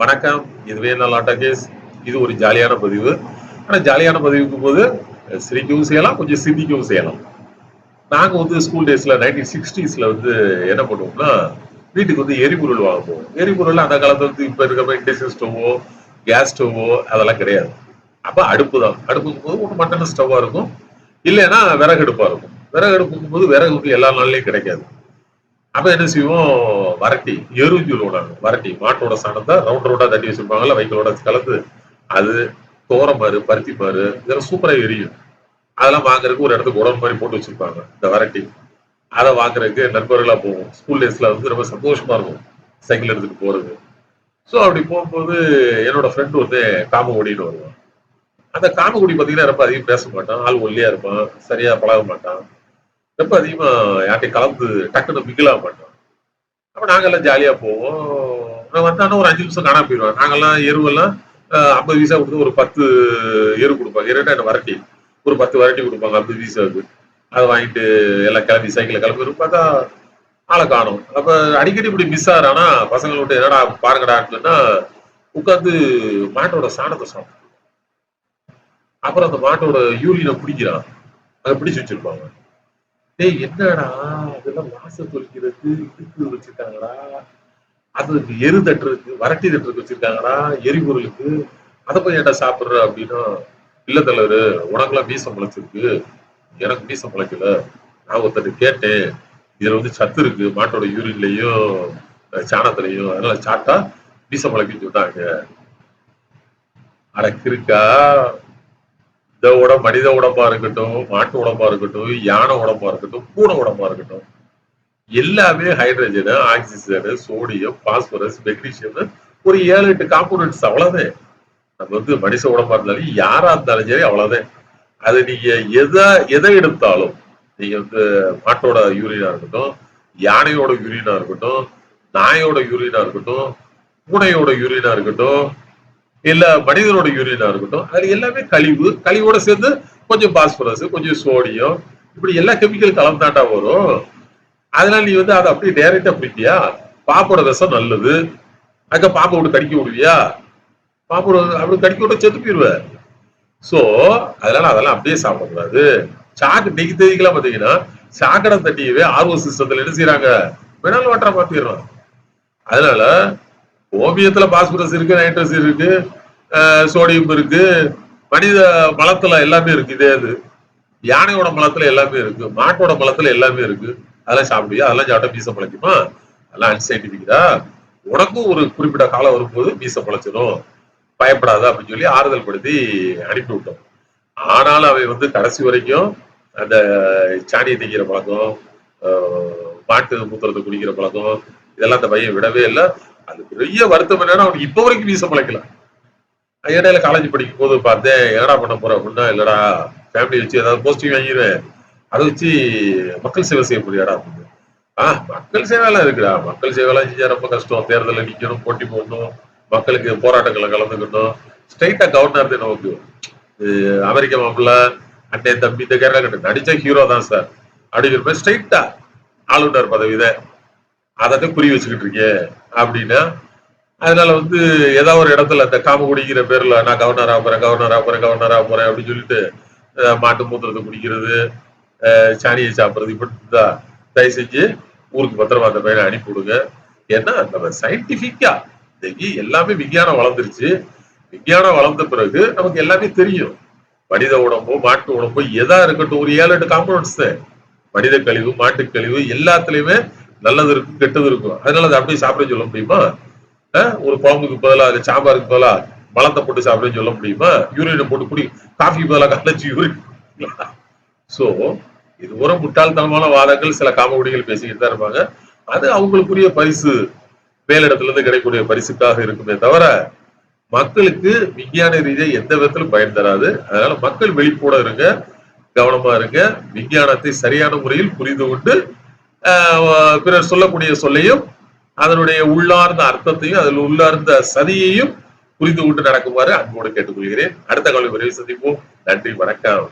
வணக்கம். இதுவே நல்லாட்டா கேஸ். இது ஒரு ஜாலியான பதிவு. ஆனா ஜாலியான பதிவுக்கும் போது சிரிக்கவும் செய்யலாம், கொஞ்சம் சிந்திக்கவும் செய்யலாம். நாங்க வந்து ஸ்கூல் டேஸ்ல 1960ஸ்ல வந்து என்ன பண்ணுவோம்னா, வீட்டுக்கு வந்து எரிபொருள் வாங்க போவோம். எரிபொருள் அந்த காலத்துல வந்து இப்ப இருக்கிற மாரி இண்டக்ஷன் ஸ்டவ்வோ, கேஸ் ஸ்டவ்வோ அதெல்லாம் கிடையாது. அப்ப அடுப்பு தான். அடுப்புங்கும்போது ஒண்ணு மண்ணெண்ணெய் ஸ்டவ்வா இருக்கும். இல்லைன்னா விறகு அடுப்பா இருக்கும். விறகு அடுப்புங்கும்போது விறகு வந்து எல்லா நாள்லயும் கிடைக்காது. அப்ப என்ன செய்வோம், வரட்டி, எருன்னு சொல்லுவோம் நாங்க. வரட்டி, மாட்டோட சாணத்த ரவுண்ட் ரவுண்டா தட்டி வச்சிருப்பாங்கல்ல, வைக்கோலோட கலந்து. அது, துவரம்பருப்பு, பருத்திப்பருப்பு இதெல்லாம் சூப்பரா எரியும். அதெல்லாம் வாங்குறதுக்கு ஒரு இடத்துக்கு குடோன் மாரி போட்டு வச்சிருப்பாங்க, இந்த வரட்டி. அத வாங்குறதுக்கு நண்பர்களா போவோம். ஸ்கூல் டேஸ்ல வந்து ரொம்ப சந்தோஷமா இருக்கும். சைக்கிள் எடுத்துட்டு போறது. ஸோ அப்படி போகும்போது என்னோட ஃப்ரெண்ட் வந்து காமகோடின்னு வருவான். அந்த காமகோடி பார்த்தீங்கன்னா ரொம்ப அதிகம் பேச மாட்டான். ஆள் ஒல்லியா இருப்பான். சரியா பழக மாட்டான். ரொம்ப அதிகமா யார்ட்டயும் கலந்து டக்குன்னு மிங்கில் ஆக மாட்டான். அப்ப நாங்கெல்லாம் ஜாலியா போவோம். அவன் வந்தான்னா ஒரு 5 நிமிஷம் காணாம போயிருவான். நாங்கெல்லாம் எருவெல்லாம் 50 பைசா குடுத்து ஒரு 10 எரு குடுப்பாங்க. எருன்னா என்ன வரட்டி. ஒரு 10 வரட்டி குடுப்பாங்க 50 பைசாவுக்கு. அத வாங்கிட்டு எல்லாம் கிளம்பி சைக்கிள்ல கிளம்பிரும். பார்த்தா ஆள காணோம். அப்ப அடிக்கடி இப்படி மிஸ் ஆகுறானா, பசங்கள விட்டு என்னடா பாருங்கடான்னு சொன்னா, உட்கார்ந்து மாட்டோட சாணத்த சாப்பிடுறான். அப்புறம் அந்த மாட்டோட யூரின குடிக்கிறான். அத பிடிச்சு வச்சிருப்பாங்க. டேய் என்னடா அதெல்லாம் வாசல் தொளிக்கிறதுக்கு இதுக்கு வச்சிருக்காங்கடா. அதுக்கு எரு தட்டுறதுக்கு, வரட்டி தட்டுறதுக்கு வச்சிருக்காங்கடா, எரிபொருளுக்கு. அத போய் ஏன்டா சாப்பிடுற அப்படின்னா, இல்ல தலைவரு உனக்கெல்லாம் மீசம் முளைச்சிருக்கு. எனக்கு மீசம் முளைக்கல. நான் ஒருத்தர்ட்ட கேட்டேன். இதுல வந்து சத்து இருக்கு. மாட்டோட யூரின்லயும், சாணத்திலயும். அதனால சாப்பிட்டா மீசம் முளைக்கும்னு சொன்னாங்க. அட கிறுக்கா, இந்த மனித உடம்பா இருக்கட்டும், மாட்டு உடம்பா இருக்கட்டும், யானை உடம்பா இருக்கட்டும், பூனை உடம்பா இருக்கட்டும். எல்லாமே hydrogen, oxygen, sodium, phosphorus, magnesium ஒரு 7, 8 காம்போனன்ட்ஸ் அவ்வளவுதான். நம்ம வந்து மனுஷ உடம்பா இருந்தாலும் யாரா இருந்தாலும் சரி அவ்வளவுதான். அது நீங்க எதை எடுத்தாலும் நீங்க வந்து மாட்டோட யூரினா இருக்கட்டும், யானையோட யூரினா இருக்கட்டும், நாயோட யூரினா இருக்கட்டும், பூனையோட யூரினா இருக்கட்டும், இல்ல மனிதனோட யூரினா இருக்கட்டும், அது எல்லாமே கழிவு. கழிவோட சேர்ந்து கொஞ்சம் பாஸ்பரஸ், கொஞ்சம் சோடியம், இப்படி எல்லா கெமிக்கல் கலந்தாண்டா வரும். அதனால நீ வந்து அதை அப்படியே டைரக்டா பிடிப்பியா? பாம்போட விஷம் நல்லது. அங்க பாம்பை விட்டு கடிக்க விடுவியா? பாம்போட அப்படி கடிக்க விட்டு செத்து போயிருவ. சோ அதனால அதெல்லாம் அப்படியே சாப்பிடக்கூடாது. சாக்கு இன்னைக்கு தேதிக்கெல்லாம் பாத்தீங்கன்னா சாக்கடை தண்ணியவே ஆர்வ சிஸ்டத்துல என்ன செய்யறாங்க, மினரல் வாட்டரா மாத்திடுறோம். அதனால ஓமியத்துல பாஸ்பரஸ் இருக்கு, நைட்ரஸ் இருக்கு, சோடியம் இருக்கு, மனித மலத்துல எல்லாமே இருக்கு. இதே இது யானையோட மலத்துல எல்லாமே இருக்கு, மாட்டோட மலத்துல எல்லாமே இருக்கு. அதெல்லாம் சாப்பிடுவியா? அதெல்லாம் சாப்பிட்டா மீச முளைக்குமா? அதெல்லாம் அன்சைன்டிபிக்கா. உனக்கும் ஒரு குறிப்பிட்ட காலம் வரும்போது மீச முளைச்சிடும், பயப்படாத அப்படின்னு சொல்லி ஆறுதல் படுத்தி அனுப்பி விட்டோம். ஆனாலும் அவை வந்து கடைசி வரைக்கும் அந்த சாணியை திங்கிற பழக்கம், மாட்டு மூத்திரத்தை குடிக்கிற பழக்கம், இதெல்லாம் அந்த பையன் விடவே இல்லை. அது பெரிய வருத்தம் என்னன்னா அவனுக்கு இப்ப வரைக்கும் மீச முளைக்கல. இடையில காலேஜ் படிக்கும் போது பார்த்தேன், என்னடா பண்ண போற அப்படின்னா, இல்லடா ஃபேமிலி வச்சு ஏதாவது போஸ்டிங் வாங்கிடுவேன், அதை வச்சு மக்கள் சேவை செய்ய முடியாடா அப்படின்னு. மக்கள் சேவையெல்லாம் இருக்குடா, மக்கள் சேவையெல்லாம் செஞ்சா ரொம்ப கஷ்டம். தேர்தலில் நிக்கணும், போட்டி போடணும், மக்களுக்கு போராட்டங்களை கலந்துக்கணும். ஸ்ட்ரைட்டா கவர்னர் தான் நமக்கு அமெரிக்க மாப்பிள்ள அண்ணே தம்பி இந்த கேரளா நடிச்சா ஹீரோ தான் சார் அப்படிங்கிற மாதிரி ஸ்ட்ரைட்டா ஆளுநர் பதவிதான் அதை புரிய வச்சுக்கிட்டு இருக்கேன் அப்படின்னா. அதனால வந்து ஏதாவது ஒரு இடத்துல இந்த காமகுடிங்கிற பேர்ல நான் கவர்னர் ஆகுறேன், கவர்னர் ஆகுறேன், கவர்னர் ஆகுறேன் அப்படின்னு சொல்லிட்டு மாட்டு மூத்திரத்தை குடிக்கிறது, சாணியை சாப்பிடுறது இப்படி தயவு செஞ்சு ஊருக்கு பத்திரமா அந்த பையனை அனுப்பி விடுங்க. ஏன்னா நம்ம சயின்டிபிக்கா இன்னைக்கு எல்லாமே விஞ்ஞானம் வளர்ந்துருச்சு. விஞ்ஞானம் வளர்ந்த பிறகு நமக்கு எல்லாமே தெரியும். மனித உடம்போ மாட்டு உடம்போ எதா இருக்கட்டும், ஒரு 7, 8 காம்பவுண்ட்ஸ் தான். மனித கழிவு, மாட்டு கழிவு எல்லாத்துலயுமே நல்லது இருக்கும், கெட்டது இருக்கும். அதனால அதை அப்படியே சாப்பிட சொல்ல முடியுமா? ஒரு குழம்புக்கு பதிலா அது சாம்பாருக்கு பதிலா மலத்தை போட்டு சாப்பிடுன்னு சொல்ல முடியுமா? யூரினை போட்டு குடி, காஃபி பதிலா காலேஜ் யூரின். சோ இது ஒரு முட்டாள்தனமான வாதங்கள் சில காமகுடிகள் பேசிக்கிட்டு தான் இருப்பாங்க. அது அவங்களுக்குரிய பரிசு, மேலிடத்துல இருந்து கிடைக்கக்கூடிய பரிசுக்காக இருக்குமே தவிர மக்களுக்கு விஞ்ஞான ரீதியா எந்த விதத்திலும் பயன் தராது. அதனால மக்கள் விழிப்போட இருங்க, கவனமா இருங்க. விஞ்ஞானத்தை சரியான முறையில் புரிந்து கொண்டு பிறர் சொல்லக்கூடிய சொல்லையும் அதனுடைய உள்ளார்ந்த அர்த்தத்தையும் அதில் உள்ளார்ந்த சதியையும் புரிந்து கொண்டு நடக்குமாறு அன்போடு கேட்டுக்கொள்கிறேன். அடுத்த காலை விரைவில் சந்திப்போம். நன்றி, வணக்கம்.